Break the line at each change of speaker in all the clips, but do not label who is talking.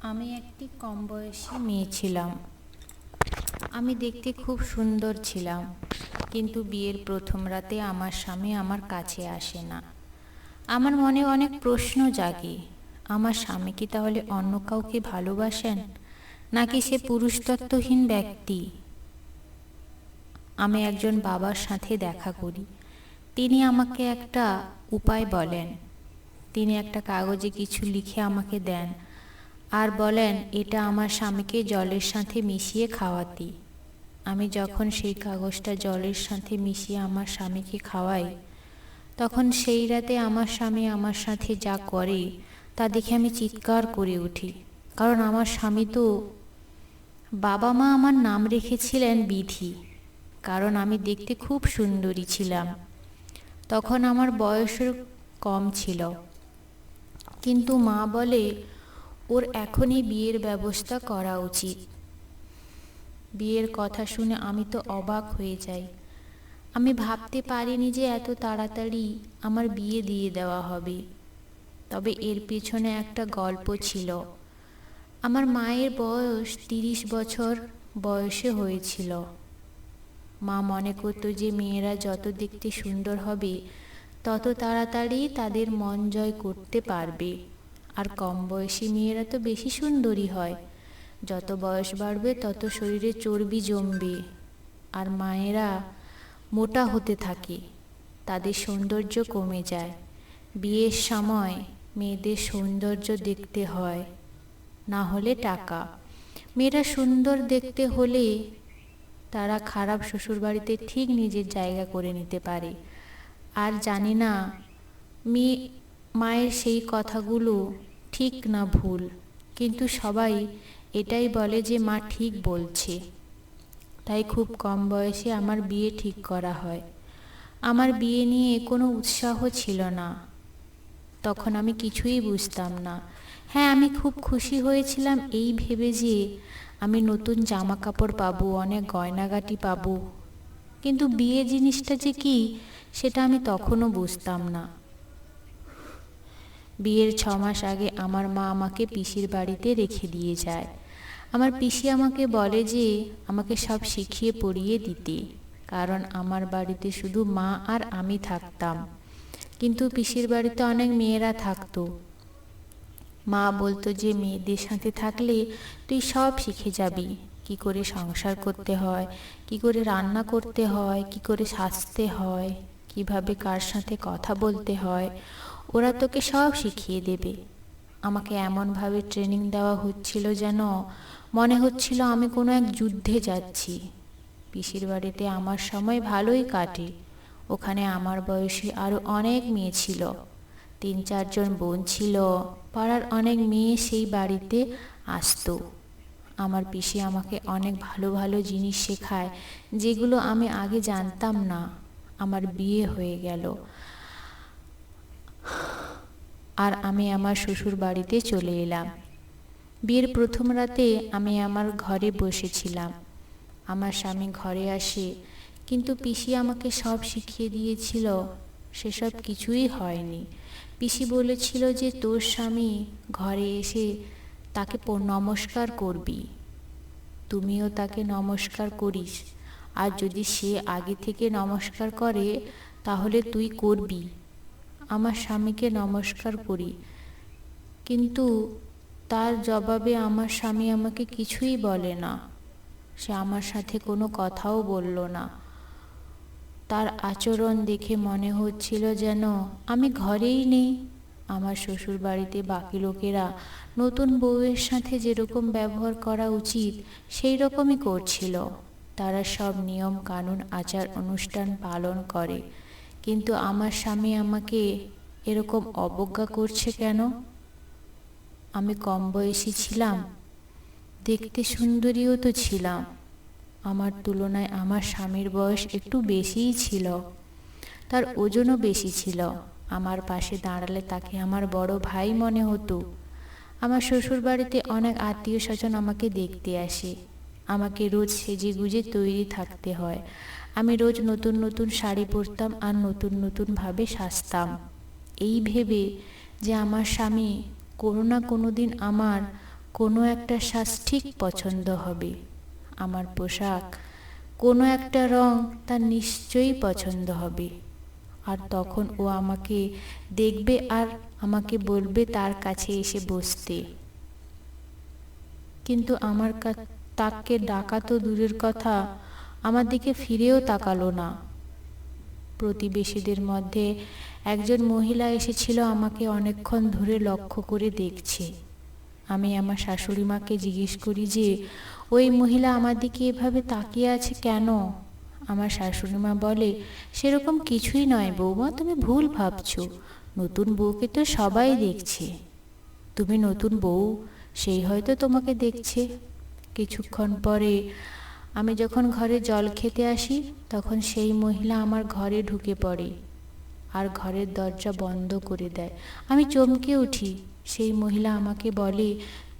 আমি একটি কম বয়সী মেয়ে ছিলাম। আমি দেখতে খুব সুন্দর ছিলাম, কিন্তু বিয়ের প্রথম রাতে আমার স্বামী আমার কাছে আসে না। আমার মনে অনেক প্রশ্ন জাগে। আমার স্বামী কি তাহলে অন্য কাউকে ভালোবাসেন, নাকি সে পুরুষতত্ত্বহীন ব্যক্তি? আমি একজন বাবার সাথে দেখা করি। তিনি আমাকে একটা উপায় বলেন। তিনি একটা কাগজে কিছু লিখে আমাকে দেন আর বলেন এটা আমার স্বামীকে জলের সাথে মিশিয়ে খাওয়াতে। আমি যখন সেই কাগজটা জলের সাথে মিশিয়ে আমার স্বামীকে খাওয়াই, তখন সেই রাতে আমার স্বামী আমার সাথে যা করে তা দেখে আমি চিৎকার করে উঠি। কারণ আমার স্বামী তো, বাবা মা আমার নাম রেখেছিলেন বিধি, কারণ আমি দেখতে খুব সুন্দরী ছিলাম। তখন আমার বয়সও কম ছিল, কিন্তু মা বলে ওর এখনই বিয়ের ব্যবস্থা করা উচিত। বিয়ের কথা শুনে আমি তো অবাক হয়ে যাই। আমি ভাবতে পারিনি যে এত তাড়াতাড়ি আমার বিয়ে দিয়ে দেওয়া হবে। তবে এর পেছনে একটা গল্প ছিল। আমার মায়ের বয়স 30 বছর বয়সে হয়েছিল। মা মনে করতো যে মেয়েরা যত দেখতে সুন্দর হবে তত তাড়াতাড়ি তাদের মন জয় করতে পারবে। আর কম বয়সী মেয়েরা তো বেশি সুন্দরী হয়, যত বয়স বাড়বে তত শরীরে চর্বি জমবে আর মায়েরা মোটা হতে থাকে, তাদের সৌন্দর্য কমে যায়। বিয়ের সময় মেয়েদের সৌন্দর্য দেখতে হয়, না হলে টাকা। মেয়েরা সুন্দর দেখতে হলে তারা খারাপ শ্বশুরবাড়িতে ঠিক নিজের জায়গা করে নিতে পারে। আর জানি না মায়ের সেই কথাগুলো ঠিক না ভুল, কিন্তু সবাই এটাই বলে যে মা ঠিক বলছে। তাই খুব কম বয়সে আমার বিয়ে ঠিক করা হয়। আমার বিয়ে নিয়ে কোনো উৎসাহ ছিল না। তখন আমি কিছুই বুঝতাম না। হ্যাঁ, আমি খুব খুশি হয়েছিলাম এই ভেবে যে আমি নতুন জামা কাপড় পাবো, অনেক গয়নাগাটি পাবো, কিন্তু বিয়ে জিনিসটা যে কি সেটা আমি তখনও বুঝতাম না। বিয়ের 6 মাস আগে আমার মা আমাকে পিসির বাড়িতে রেখে দিয়ে যায়। আমার পিসি আমাকে বলে যে আমাকে সব শিখিয়ে পড়িয়ে দিতে, কারণ আমার বাড়িতে শুধু মা আর আমি থাকতাম, কিন্তু পিসির বাড়িতে অনেক মেয়েরা থাকতো। মা বলতো যে মেয়েদের সাথে থাকলে তুই সব শিখে যাবি, কি করে সংসার করতে হয়, কি করে রান্না করতে হয়, কি করে সাজতে হয়, কিভাবে কার সাথে কথা বলতে হয়, ওরা তোকে সব শিখিয়ে দেবে। আমাকে এমনভাবে ট্রেনিং দেওয়া হচ্ছিল যেন মনে হচ্ছিল আমি কোনো এক যুদ্ধে যাচ্ছি। পিসির বাড়িতে আমার সময় ভালোই কাটে। ওখানে আমার বয়সী আরও অনেক মেয়ে ছিল, 3-4 জন বোন ছিল। পাড়ার অনেক মেয়ে সেই বাড়িতে আসতো। আমার পিসি আমাকে অনেক ভালো ভালো জিনিস শেখায়, যেগুলো আমি আগে জানতাম না। আমার বিয়ে হয়ে গেল আর আমি আমার শ্বশুর বাড়িতে চলে এলাম। বিয়ের প্রথম রাতে আমি আমার ঘরে বসেছিলাম। আমার স্বামী ঘরে আসে, কিন্তু পিসি আমাকে সব শিখিয়ে দিয়েছিল সেসব কিছুই হয়নি। পিসি বলেছিল যে তোর স্বামী ঘরে এসে তাকে নমস্কার করবি, তুমিও তাকে নমস্কার করিস, আর যদি সে আগে থেকে নমস্কার করে তাহলে তুই করবি। আমার স্বামীকে নমস্কার করি, কিন্তু তার জবাবে আমার স্বামী আমাকে কিছুই বলে না। সে আমার সাথে কোনো কথাও বলল না। তার আচরণ দেখে মনে হচ্ছিল যেন আমি ঘরেই নেই। আমার শ্বশুর বাড়িতে বাকি লোকেরা নতুন বউয়ের সাথে যেরকম ব্যবহার করা উচিত সেই রকমই করছিল। তারা সব নিয়ম কানুন আচার অনুষ্ঠান পালন করে, কিন্তু আমার স্বামী আমাকে এরকম অবজ্ঞা করছে কেন? আমি কম বয়সী ছিলাম, দেখতে সুন্দরীও তো ছিলাম। আমার তুলনায় আমার স্বামীর বয়স একটু বেশিই ছিল, তার ওজনও বেশি ছিল। আমার পাশে দাঁড়ালে তাকে আমার বড় ভাই মনে হতো। আমার শ্বশুর বাড়িতে অনেক আত্মীয় স্বজন আমাকে দেখতে আসে। আমাকে রোজ সেজে গুজে তৈরি থাকতে হয়। আমি রোজ নতুন নতুন শাড়ি পরতাম আর নতুন নতুনভাবে সাজতাম, এই ভেবে যে আমার স্বামী কোনো না কোনো দিন আমার কোনো একটা সাজ ঠিক পছন্দ হবে, আমার পোশাক কোনো একটা রং তার নিশ্চয়ই পছন্দ হবে। আর তখন ও আমাকে দেখবে আর আমাকে বলবে তার কাছে এসে বসতে। কিন্তু তাকে ডাকা তো দূরের কথা, আমার দিকে ফিরেও তাকালো না। প্রতিবেশীদের মধ্যে একজন মহিলা এসেছিল, আমাকে অনেকক্ষণ ধরে লক্ষ্য করে দেখছে। আমি আমার শাশুড়ি মাকে জিজ্ঞেস করি যে ওই মহিলা আমার দিকে এভাবে তাকিয়ে আছে কেন। আমার শাশুড়ি মা বলে, সেরকম কিছুই নয় বৌমা, তুমি ভুল ভাবছো। নতুন বউকে তো সবাই দেখছে, তুমি নতুন বউ, সেই হয়তো তোমাকে দেখছে। কিছুক্ষণ পরে আমি যখন ঘরে জল খেতে আসি, তখন সেই মহিলা আমার ঘরে ঢুকে পড়ে আর ঘরের দরজা বন্ধ করে দেয়। আমি চমকে উঠি। সেই মহিলা আমাকে বলে,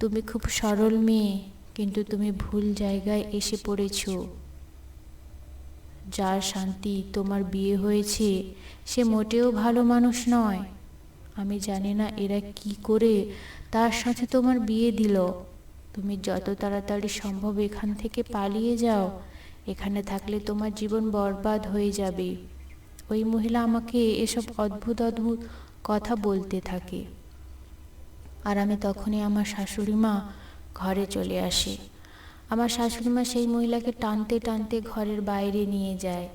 তুমি খুব সরল মেয়ে, কিন্তু তুমি ভুল জায়গায় এসে পড়েছো। যার শান্তি তোমার বিয়ে হয়েছে সে মোটেও ভালো মানুষ নয়। আমি জানি না এরা কি করে তার সাথে তোমার বিয়ে দিল। তুমি যত তাড়াতাড়ি সম্ভব এখান থেকে পালিয়ে যাও, এখানে থাকলে তোমার জীবন বরবাদ হয়ে যাবে। ওই মহিলা আমাকে এসব অদ্ভুত অদ্ভুত কথা বলতে থাকে। আর আমি তখনই আমার শাশুড়ি মা ঘরে চলে আসে। আমার শাশুড়ি মা সেই মহিলাকে টানতে টানতে ঘরের বাইরে নিয়ে যায়।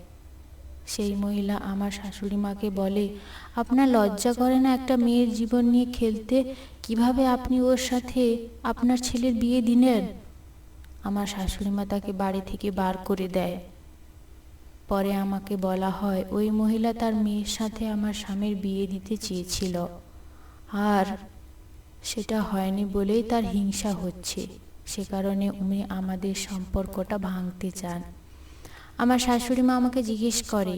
সেই মহিলা আমার শাশুড়ি মাকে বলে, আপনার লজ্জা করে না একটা মেয়ের জীবন নিয়ে খেলতে? কিভাবে আপনি ওর সাথে আপনার ছেলের বিয়ে দিলেন? আমার শাশুড়ি মা তাকে বাড়ি থেকে বার করে দেয়। পরে আমাকে বলা হয় ওই মহিলা তার মেয়ের সাথে আমার স্বামীর বিয়ে দিতে চেয়েছিল, আর সেটা হয়নি বলেই তার হিংসা হচ্ছে। সে কারণে উনি আমাদের সম্পর্কটা ভাঙতে চান। আমার শাশুড়ি মা আমাকে জিজ্ঞেস করে,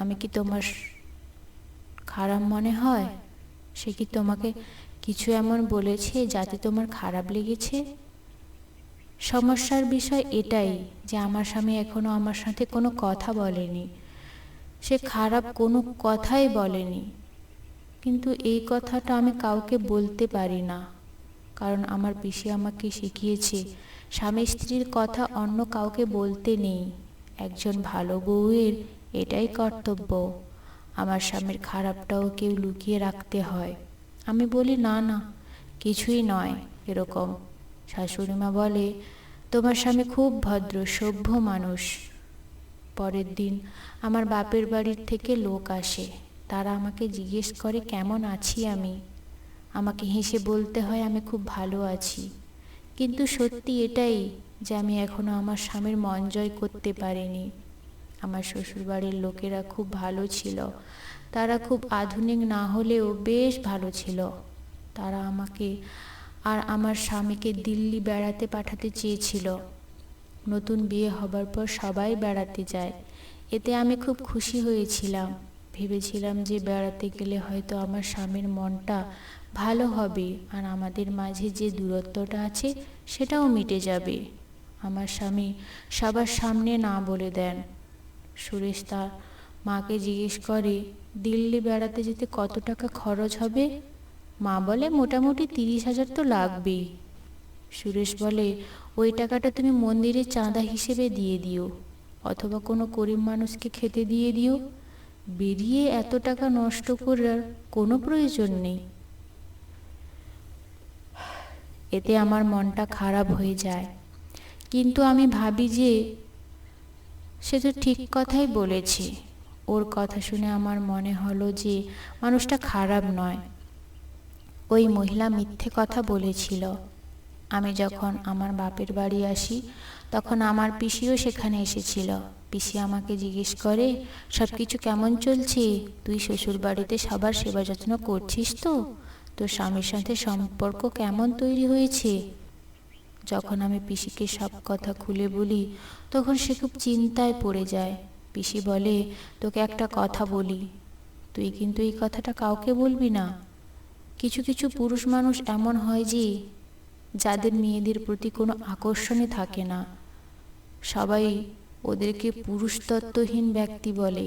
আমি কি তোমার খারাপ মনে হয়? সে কি তোমাকে কিছু এমন বলেছে যাতে তোমার খারাপ লেগেছে? সমস্যার বিষয় এটাই যে আমার স্বামী এখনো আমার সাথে কোনো কথা বলেনি, সে খারাপ কোনো কথাই বলেনি। কিন্তু এই কথাটা আমি কাউকে বলতে পারি না, কারণ আমার পিসি আমাকে শিখিয়েছে স্বামী স্ত্রীর কথা অন্য কাউকে বলতে নেই। একজন ভালো বউয়ের এটাই কর্তব্য। আমার স্বামীর খারাপটাও কেউ লুকিয়ে রাখতে হয়। আমি বলি, না না, কিছুই নয় এরকম। শাশুড়ি মা বলে, তোমার স্বামী খুব ভদ্র সভ্য মানুষ। পরের দিন আমার বাপের বাড়ির থেকে লোক আসে। তারা আমাকে জিজ্ঞেস করে কেমন আছি আমি। আমাকে হেসে বলতে হয় আমি খুব ভালো আছি। কিন্তু সত্যি এটাই যে আমি এখনো আমার স্বামীর মন জয় করতে পারিনি। আমার শ্বশুরবাড়ির লোকেরা খুব ভালো ছিল। তারা খুব আধুনিক না হলেও বেশ ভালো ছিল। তারা আমাকে আর আমার স্বামীকে দিল্লি বেড়াতে পাঠাতে চেয়েছিল। নতুন বিয়ে হবার পর সবাই বেড়াতে যায়, এতে আমি খুব খুশি হয়েছিলাম। ভেবেছিলাম যে বেড়াতে গেলে হয়তো আমার স্বামীর মনটা ভালো হবে আর আমাদের মাঝে যে দূরত্বটা আছে সেটাও মিটে যাবে। আমার স্বামী সবার সামনে না বলে দেন। সুরেশ তার মাকে জিজ্ঞেস করে, দিল্লি বেড়াতে যেতে কত টাকা খরচ হবে? মা বলে, মোটামুটি 30,000 তো লাগবেই। সুরেশ বলে, ওই টাকাটা তুমি মন্দিরে চাঁদা হিসেবে দিয়ে দিও, অথবা কোনো গরিব মানুষকে খেতে দিয়ে দিও। বেরিয়ে এত টাকা নষ্ট করার কোনো প্রয়োজন নেই। এতে আমার মনটা খারাপ হয়ে যায়, কিন্তু আমি ভাবি যে সে তো ঠিক কথাই বলেছে। ওর কথা শুনে আমার মনে হলো যে মানুষটা খারাপ নয়। ওই মহিলা মিথ্যে কথা বলেছিল। আমি যখন আমার বাপের বাড়ি আসি তখন আমার পিসিও সেখানে এসেছিল। পিসি আমাকে জিজ্ঞেস করে, সব কিছু কেমন চলছে? তুই শ্বশুর বাড়িতে সবার সেবা যত্ন করছিস তো? তোর স্বামীর সাথে সম্পর্ক কেমন তৈরি হয়েছে? যখন আমি পিসিকে সব কথা খুলে বলি তখন সে খুব চিন্তায় পড়ে যায়। পিসি বলে, তোকে একটা কথা বলি, তুই কিন্তু এই কথাটা কাউকে বলবি না। কিছু কিছু পুরুষ মানুষ এমন হয় যে যাদের মেয়েদের প্রতি কোনো আকর্ষণই থাকে না, সবাই ওদেরকে পুরুষতত্ত্বহীন ব্যক্তি বলে।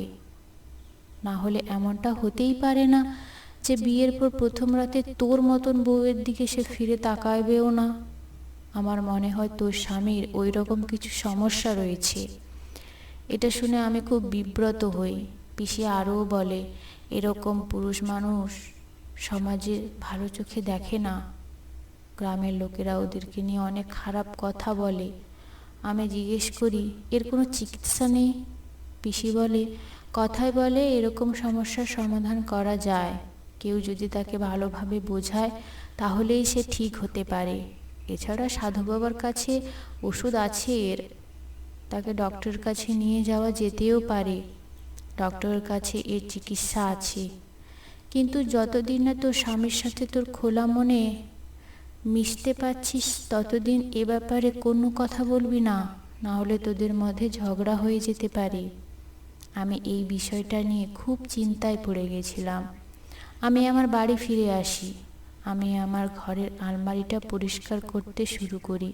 না হলে এমনটা হতেই পারে না যে বিয়ের পর প্রথম রাতে তোর মতন বউয়ের দিকে সে ফিরে তাকাবেও না? আমার মনে হয় তোর স্বামীর ওই রকম কিছু সমস্যা রয়েছে। এটা শুনে আমি খুব বিব্রত হই। পিসি আরও বলে, এরকম পুরুষ মানুষ সমাজে ভালো চোখে দেখে না। গ্রামের লোকেরা ওদেরকে নিয়ে অনেক খারাপ কথা বলে। আমি জিজ্ঞেস করি, এর কোনো চিকিৎসা নেই? পিসি বলে, কথায় বলে এরকম সমস্যার সমাধান করা যায়। কেউ যদি তাকে ভালোভাবে বোঝায় তাহলেই সে ঠিক হতে পারে। এছাড়া সাধু বাবার কাছে ওষুধ আছে এর, তাকে ডক্টরের কাছে নিয়ে যাওয়া যেতেও পারে। ডক্টরের কাছে এর চিকিৎসা আছে। কিন্তু যতদিন না তোর স্বামীর সাথে তোর খোলা মনে মিশতে পারছিস ততদিন এ ব্যাপারে কোনো কথা বলবি না, না হলে তোদের মধ্যে ঝগড়া হয়ে যেতে পারে। আমি এই বিষয়টা নিয়ে খুব চিন্তায় পড়ে গেছিলাম। আমি আমার বাড়ি ফিরে আসি। আমি আমার ঘরের আলমারিটা পরিষ্কার করতে শুরু করি।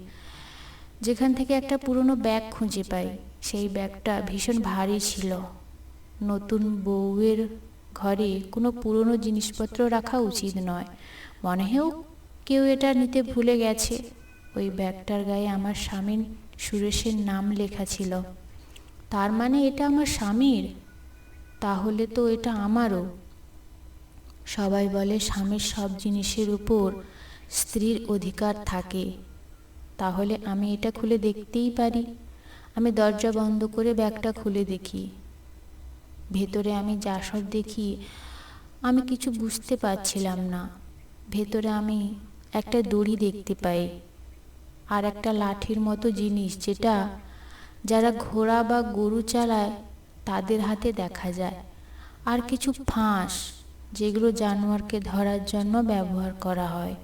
যেখান থেকে একটা পুরনো ব্যাগ খুঁজে পাই। সেই ব্যাগটা ভীষণ ভারী ছিল। নতুন বউয়ের ঘরে কোনো পুরনো জিনিসপত্র রাখা উচিত নয়। মনে হয় কেউ এটা নিতে ভুলে গেছে। ওই ব্যাগটার গায়ে আমার স্বামীর সুরেশের নাম লেখা ছিল। তার মানে এটা আমার স্বামীর, তাহলে তো এটা আমারও। সবাই বলে স্বামীর সব জিনিসের উপর স্ত্রীর অধিকার থাকে। তাহলে আমি এটা খুলে দেখতেই পারি। আমি দরজা বন্ধ করে ব্যাগটা খুলে দেখি। ভেতরে আমি যা সব দেখি আমি কিছু বুঝতে পারছিলাম না। ভেতরে আমি একটা দড়ি দেখতে পাই, আর একটা লাঠির মতো জিনিস যেটা যারা ঘোড়া বা গরু চালায় তাদের হাতে দেখা যায়, আর কিছু ফাঁস যেগুলো জানোয়ারকে ধরার জন্য ব্যবহার করা হয়।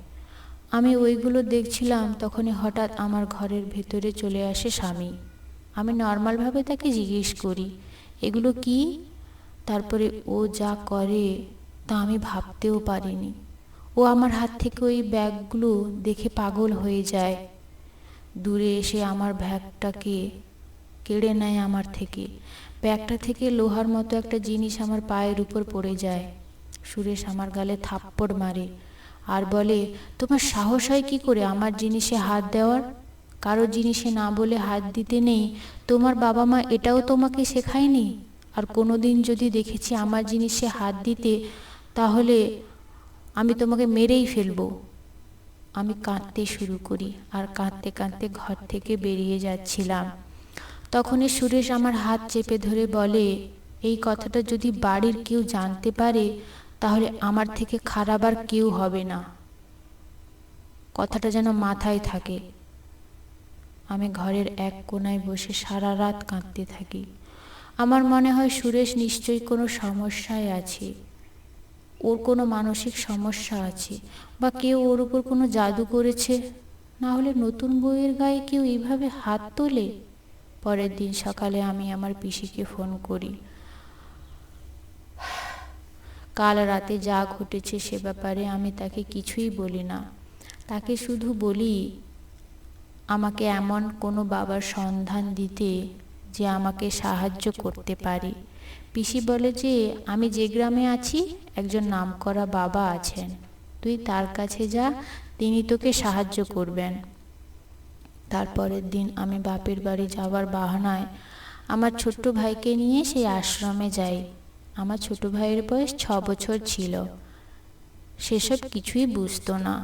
আমি ওইগুলো দেখছিলাম, তখনই হঠাৎ আমার ঘরের ভেতরে চলে আসে স্বামী। আমি নর্মালভাবে তাকে জিজ্ঞেস করি, এগুলো কি? তারপরে ও যা করে তা আমি ভাবতেও পারিনি। ও আমার হাত থেকে ওই ব্যাগগুলো দেখে পাগল হয়ে যায়। দূরে এসে আমার ব্যাগটাকে কেড়ে নেয় আমার থেকে। ব্যাগটা থেকে লোহার মতো একটা জিনিস আমার পায়ের উপর পড়ে যায়। সুরেশ আমার গালে থাপ্পড় মারে আর বলে, তোমার সাহস হয় কি করে আমার জিনিসে হাত দেওয়ার? কারো জিনিসে না বলে হাত দিতে নেই, তোমার বাবা মা এটাও তোমাকে শেখায়নি? আর কোনোদিন যদি দেখেছি আমার জিনিসে হাত দিতে, তাহলে আমি তোমাকে মেরেই ফেলবো। আমি কাঁদতে শুরু করি আর কাঁদতে কাঁদতে ঘর থেকে বেরিয়ে যাচ্ছিলাম। তখনই সুরেশ আমার হাত চেপে ধরে বলে, এই কথাটা যদি বাড়ির কেউ জানতে পারে তাহলে আমার থেকে খারাপ আর কেউ হবে না। কথাটা যেন মাথায় থাকে। আমি ঘরের এক কোণায় বসে সারা রাত কাঁদতে থাকি। আমার মনে হয় সুরেশ নিশ্চয়ই কোনো সমস্যায় আছে। ওর কোনো মানসিক সমস্যা আছে, বা কেউ ওর উপর কোনো জাদু করেছে। না হলে নতুন বউয়ের গায়ে কেউ এইভাবে হাত তোলে? পরের দিন সকালে আমি আমার পিসিকে ফোন করি। কাল রাতে যা ঘটেছে সে ব্যাপারে আমি তাকে কিছুই বলি না। তাকে শুধু বলি আমাকে এমন কোনো বাবার সন্ধান দিতে যে আমাকে সাহায্য করতে পারে। পিসি বলে যে আমি যে গ্রামে আছি একজন নামকরা বাবা আছেন, তুই তার কাছে যা, তিনি তোকে সাহায্য করবেন। তারপরের দিন আমি বাপের বাড়ি যাওয়ার বাহানায় আমার ছোট্ট ভাইকে নিয়ে সেই আশ্রমে যাই। আমার ছোট ভাইয়ের বয়স 6 বছর ছিল। সেসব কিছুই বুঝতো না।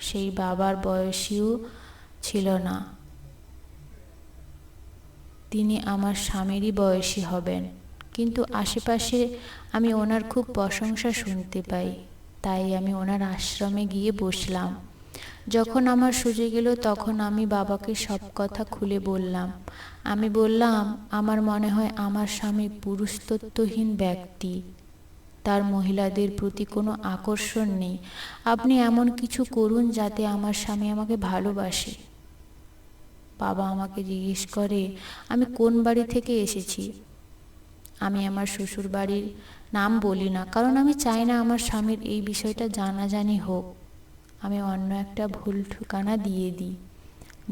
সেই বাবার বয়সীও ছিল না। তিনি আমার স্বামীরই বয়সী হবেন, কিন্তু আশেপাশে আমি ওনার খুব প্রশংসা শুনতে পাই। তাই আমি ওনার আশ্রমে গিয়ে বসলাম। যখন আমার সুযোগ এলো তখন আমি বাবাকে সব কথা খুলে বললাম। আমি বললাম, আমার মনে হয় আমার স্বামী পুরুষত্বহীন ব্যক্তি, তার মহিলাদের প্রতি কোনো আকর্ষণ নেই। আপনি এমন কিছু করুন যাতে আমার স্বামী আমাকে ভালোবাসে। বাবা আমাকে জিজ্ঞেস করে আমি কোন বাড়ি থেকে এসেছি। আমি আমার শ্বশুর বাড়ির নাম বলি না, কারণ আমি চাই না আমার স্বামীর এই বিষয়টা জানাজানি হোক। আমি অন্য একটা ভুল ঠিকানা দিয়ে দিই।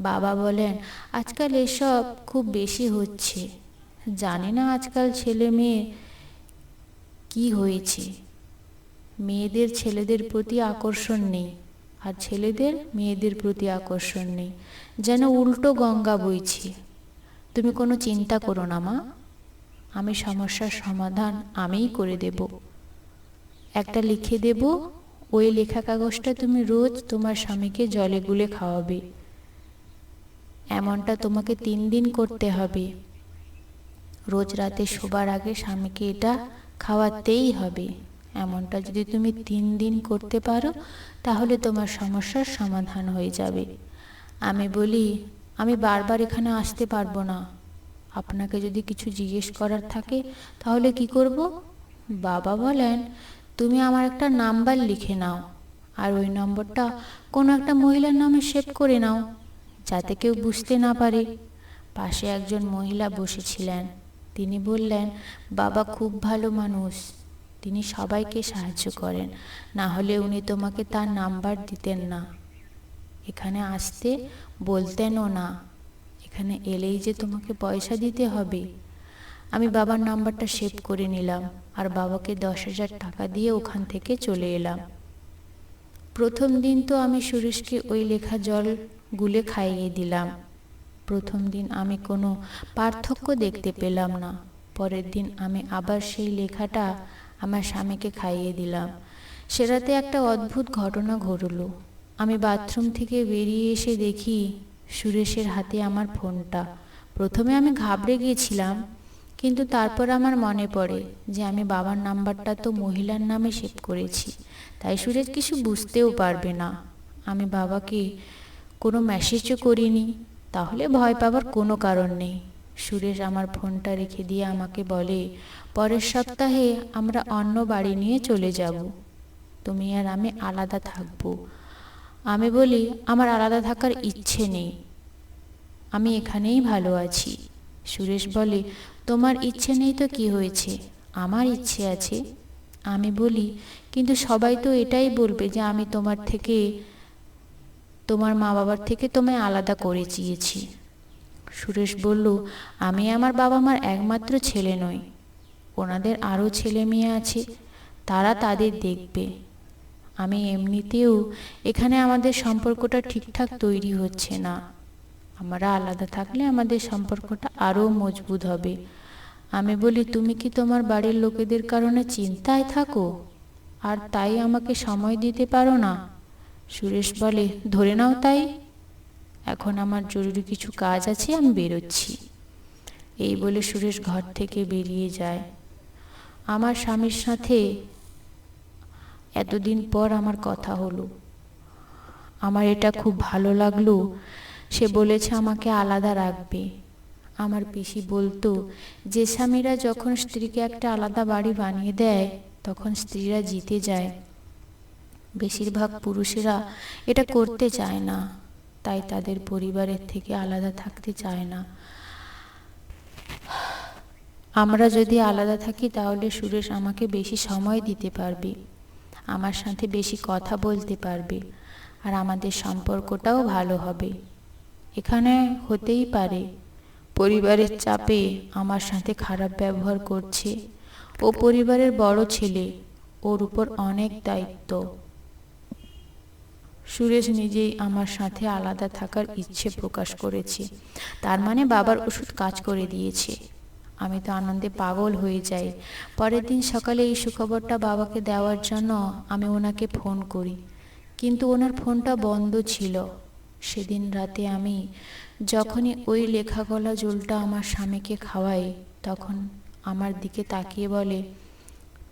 বাবা বলেন, আজকাল এসব খুব বেশি হচ্ছে। জানি না আজকাল ছেলে মেয়ে কি হয়েছে। মেয়েদের ছেলেদের প্রতি আকর্ষণ নেই, আর ছেলেদের মেয়েদের প্রতি আকর্ষণ নেই, যেন উল্টো গঙ্গা বইছে। তুমি কোনো চিন্তা করো না মা, আমি সমস্যার সমাধান আমিই করে দেব। একটা লিখে দেব, ওই লেখা কাগজটা তুমি রোজ তোমার স্বামীকে জলে গুলে খাওয়াবে। এমনটা তোমাকে 3 দিন করতে হবে। রোজ রাতে শোবার আগে স্বামীকে এটা খাওয়াতেই হবে। এমনটা যদি তুমি 3 দিন করতে পারো, তাহলে তোমার সমস্যার সমাধান হয়ে যাবে। আমি বলি, আমি বারবার এখানে আসতে পারবো না। আপনাকে যদি কিছু জিজ্ঞেস করার থাকে তাহলে কি করব? বাবা বলেন, তুমি আমার একটা নাম্বার লিখে নাও, আর ওই নম্বরটা কোনো একটা মহিলার নামে সেভ করে নাও, যাতে কেউ বুঝতে না পারে। পাশে একজন মহিলা বসেছিলেন। তিনি বললেন, বাবা খুব ভালো মানুষ, তিনি সবাইকে সাহায্য করেন, না হলে উনি তোমাকে তার নাম্বার দিতেন না, এখানে আসতে বলতেনও না। এখানে এলেই যে তোমাকে পয়সা দিতে হবে। আমি বাবার নাম্বারটা সেভ করে নিলাম, আর বাবাকে 10,000 টাকা দিয়ে ওখান থেকে চলে এলাম। প্রথম দিন তো আমি সুরেশকে ওই লেখা জল গুলে খাইয়ে দিলাম। প্রথম দিন আমি কোনো পার্থক্য দেখতে পেলাম না। পরের দিন আমি আবার সেই লেখাটা আমার স্বামীকে খাইয়ে দিলাম। সে রাতে একটা অদ্ভুত ঘটনা ঘটলো। আমি বাথরুম থেকে বেরিয়ে এসে দেখি সুরেশের হাতে আমার ফোনটা। প্রথমে আমি ঘাবড়ে গিয়েছিলাম, কিন্তু তারপর আমার মনে পড়ে যে আমি বাবার নাম্বারটা তো মহিলার নামে সেভ করেছি, তাই সুরেশ কিছু বুঝতেও পারবে না। আমি বাবাকে কোনো মেসেজও করিনি, তাহলে ভয় পাবার কোনো কারণ নেই। সুরেশ আমার ফোনটা রেখে দিয়ে আমাকে বলে, পরের সপ্তাহে আমরা অন্য বাড়ি নিয়ে চলে যাব, তুমি আর আমি আলাদা থাকবো। আমি বলি, আমার আলাদা থাকার ইচ্ছে নেই, আমি এখানেই ভালো আছি। সুরেশ বলে, তোমার ইচ্ছে নেই তো কি হয়েছে, আমার ইচ্ছে আছে। আমি বলি, কিন্তু সবাই তো এটাই বলবে যে আমি তোমার মা বাবার থেকে তোমায় আলাদা করে চেয়েছি। সুরেশ বলল, আমি আমার বাবা মার একমাত্র ছেলে নই, ওনাদের আরও ছেলে মেয়ে আছে, তারা তাদের দেখবে। আমি এমনিতেও এখানে আমাদের সম্পর্কটা ঠিকঠাক তৈরি হচ্ছে না, আমরা আলাদা থাকলে আমাদের সম্পর্কটা আরও মজবুত হবে। আমি বলি, তুমি কি তোমার বাড়ির লোকেদের কারণে চিন্তায় থাকো, আর তাই আমাকে সময় দিতে পারো না? সুরেশ বলে, ধরে নাও তাই। এখন আমার জরুরি কিছু কাজ আছে, আমি বেরোচ্ছি। এই বলে সুরেশ ঘর থেকে বেরিয়ে যায়। আমার স্বামীর সাথে এতদিন পর আমার কথা হলো, আমার এটা খুব ভালো লাগলো। সে বলেছে আমাকে আলাদা রাখবে। আমার পিসি বলতো যে স্বামীরা যখন স্ত্রীকে একটা আলাদা বাড়ি বানিয়ে দেয়, তখন স্ত্রীরা জিতে যায়। বেশিরভাগ পুরুষেরা এটা করতে চায় না, তাই তাদের পরিবারের থেকে আলাদা থাকতে চায় না। আমরা যদি আলাদা থাকি তাহলে সুরেশ আমাকে বেশি সময় দিতে পারবে, আমার সাথে বেশি কথা বলতে পারবে, আর আমাদের সম্পর্কটাও ভালো হবে। এখানে হতেই পারে পরিবারের চাপে আমার সাথে খারাপ ব্যবহার করছে, ও পরিবারের বড় ছেলে, ওর উপর অনেক দায়িত্ব। সুরেশ নিজেই আমার সাথে আলাদা থাকার ইচ্ছে প্রকাশ করেছে, তার মানে বাবার ওষুধ কাজ করে দিয়েছে। আমি তো আনন্দে পাগল হয়ে যাই। পরের দিন সকালে এই সুখবরটা বাবাকে দেওয়ার জন্য আমি ওনাকে ফোন করি, কিন্তু ওনার ফোনটা বন্ধ ছিল। সেদিন রাতে আমি যখনই ওই লেখা গলা জলটা আমার স্বামীকে খাওয়াই, তখন আমার দিকে তাকিয়ে বলে,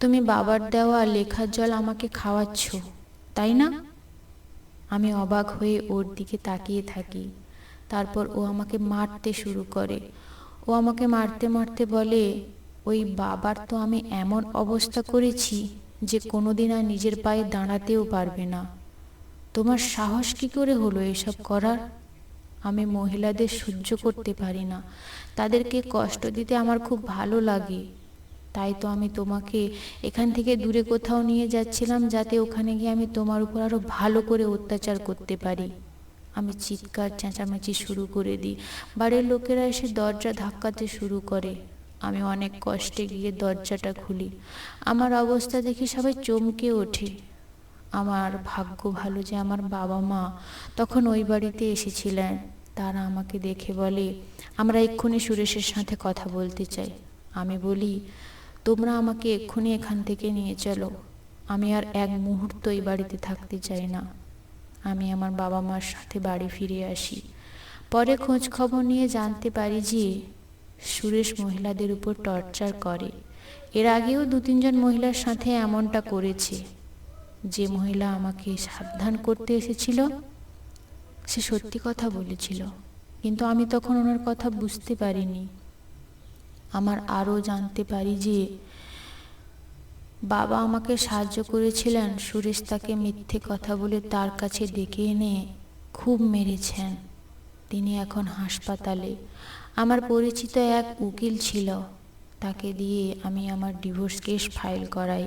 তুমি বাবার দেওয়া লেখার জল আমাকে খাওয়াচ্ছ, তাই না? আমি অবাক হয়ে ওর দিকে তাকিয়ে থাকি। তারপর ও আমাকে মারতে শুরু করে। ও আমাকে মারতে মারতে বলে, ওই বাবার তো আমি এমন অবস্থা করেছি যে কোনোদিন আর নিজের পায়ে দাঁড়াতেও পারবে না। তোমার সাহস কি করে হলো এসব করার? আমি মহিলাদের সহ্য করতে পারি না, তাদেরকে কষ্ট দিতে আমার খুব ভালো লাগে। তাই তো আমি তোমাকে এখান থেকে দূরে কোথাও নিয়ে যাচ্ছিলাম, যাতে ওখানে গিয়ে আমি তোমার উপর আরো ভালো করে অত্যাচার করতে পারি। আমি চিৎকার চেঁচামেচি শুরু করে দিই। বাড়ির লোকেরা এসে দরজা ধাক্কাতে শুরু করে। আমি অনেক কষ্টে গিয়ে দরজাটা খুলি। আমার অবস্থা দেখে সবাই চমকে ওঠে। আমার ভাগ্য ভালো যে আমার বাবা মা তখন ওই বাড়িতে এসেছিলেন। তারা আমাকে দেখে বলে, আমরা এক্ষুনি সুরেশের সাথে কথা বলতে চাই। আমি বলি, তোমরা আমাকে এক্ষুনি এখান থেকে নিয়ে চলো, আমি আর এক মুহূর্ত এই বাড়িতে থাকতে চাই না। আমি আমার বাবা মার সাথে বাড়ি ফিরে আসি। পরে খোঁজ খবর নিয়ে জানতে পারি যে সুরেশ মহিলাদের উপর টর্চার করে। এর আগেও 2-3 জন মহিলার সাথে এমনটা করেছে। যে মহিলা আমাকে সাবধান করতে এসেছিল সে সত্যি কথা বলেছিল, কিন্তু আমি তখন ওনার কথা বুঝতে পারিনি। আমার আরও জানতে পারি যে বাবা আমাকে সাহায্য করেছিলেন। সুরেশ তাকে মিথ্যে কথা বলে তার কাছে ডেকে এনে খুব মেরেছেন। তিনি এখন হাসপাতালে। আমার পরিচিত এক উকিল ছিল, তাকে দিয়ে আমি আমার ডিভোর্স কেস ফাইল করাই।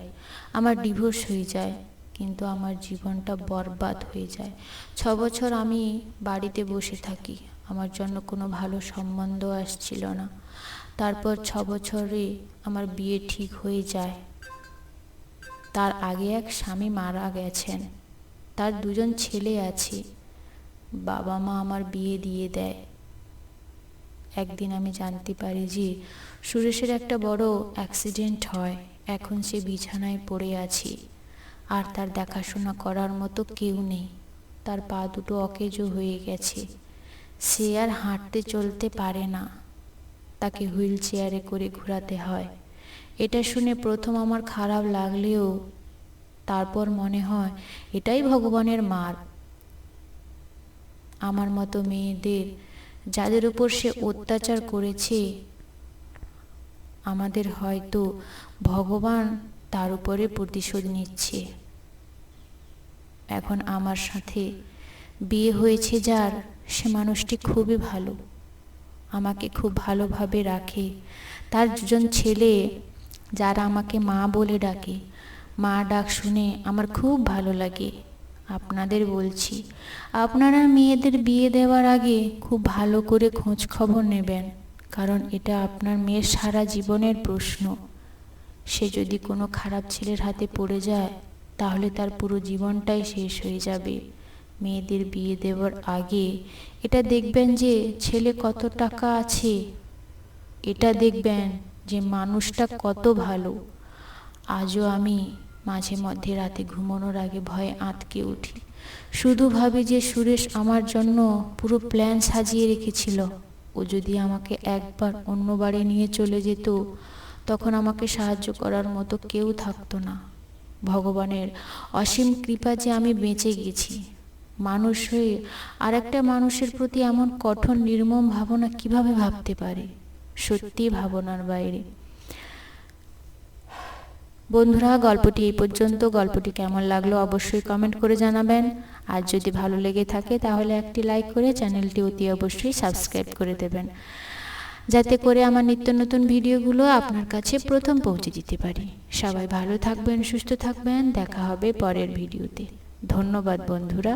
আমার ডিভোর্স হয়ে যায়, কিন্তু আমার জীবনটা বরবাদ হয়ে যায়। 6 বছর আমি বাড়িতে বসে থাকি, আমার জন্য কোনো ভালো সম্বন্ধ আসছিল না। তারপর 6 বছরে আমার বিয়ে ঠিক হয়ে যায়। তার আগে এক স্বামী মারা গেছেন, তার 2জন ছেলে আছে। বাবা মা আমার বিয়ে দিয়ে দেয়। একদিন আমি জানতে পারি যে সুরেশের একটা বড় অ্যাক্সিডেন্ট হয়। এখন সে বিছানায় পড়ে আছে, আর তার দেখাশোনা করার মতো কেউ নেই। তার পা দুটো অকেজো হয়ে গেছে, সে আর হাঁটতে চলতে পারে না, তাকে হুইল চেয়ারে করে ঘোরাতে হয়। এটা শুনে প্রথম আমার খারাপ লাগলেও তারপর মনে হয় এটাই ভগবানের মার। আমার মতো মেয়েদের যাদের উপর সে অত্যাচার করেছে, আমাদের হয়তো ভগবান তার উপরে প্রতিশোধ নিচ্ছে। এখন আমার সাথে বিয়ে হয়েছে যার, সে মানুষটি খুবই ভালো, আমাকে খুব ভালোভাবে রাখে। তার 2জন ছেলে যারা আমাকে মা বলে ডাকে, মা ডাক শুনে আমার খুব ভালো লাগে। আপনাদের বলছি, আপনারা মেয়েদের বিয়ে দেওয়ার আগে খুব ভালো করে খোঁজ খবর নেবেন, কারণ এটা আপনার মেয়ের সারা জীবনের প্রশ্ন। সে যদি কোনো খারাপ ছেলের হাতে পড়ে যায় তাহলে তার পুরো জীবনটাই শেষ হয়ে যাবে। মেয়েদের বিয়ে দেওয়ার আগে এটা দেখবেন যে ছেলে কত টাকা আছে, এটা দেখবেন যে মানুষটা কত ভালো। আজও আমি মাঝে মধ্যে রাতে ঘুমানোর আগে ভয়ে আঁতকে উঠি। শুধু ভাবি যে সুরেশ আমার জন্য পুরো প্ল্যান সাজিয়ে রেখেছিল। ও যদি আমাকে একবার অন্য বাড়ি নিয়ে চলে যেত, তখন আমাকে সাহায্য করার মতো কেউ থাকতো না। ভগবানের অসীম কৃপা যে আমি বেঁচে গেছি। মানুষ হয়ে আর একটা মানুষের প্রতি এমন কঠোর নির্মম ভাবনা কিভাবে ভাবতে পারে? সত্যি ভাবনার বাইরে। বন্ধুরা, গল্পটি এই পর্যন্ত। গল্পটি কেমন লাগলো অবশ্যই কমেন্ট করে জানাবেন। আর যদি ভালো লেগে থাকে তাহলে একটি লাইক করে চ্যানেলটি অতি অবশ্যই সাবস্ক্রাইব করে দেবেন, যাতে করে আমার নিত্য নতুন ভিডিওগুলো আপনার কাছে প্রথম পৌঁছে দিতে পারি। সবাই ভালো থাকবেন, সুস্থ থাকবেন। দেখা হবে পরের ভিডিওতে। ধন্যবাদ বন্ধুরা।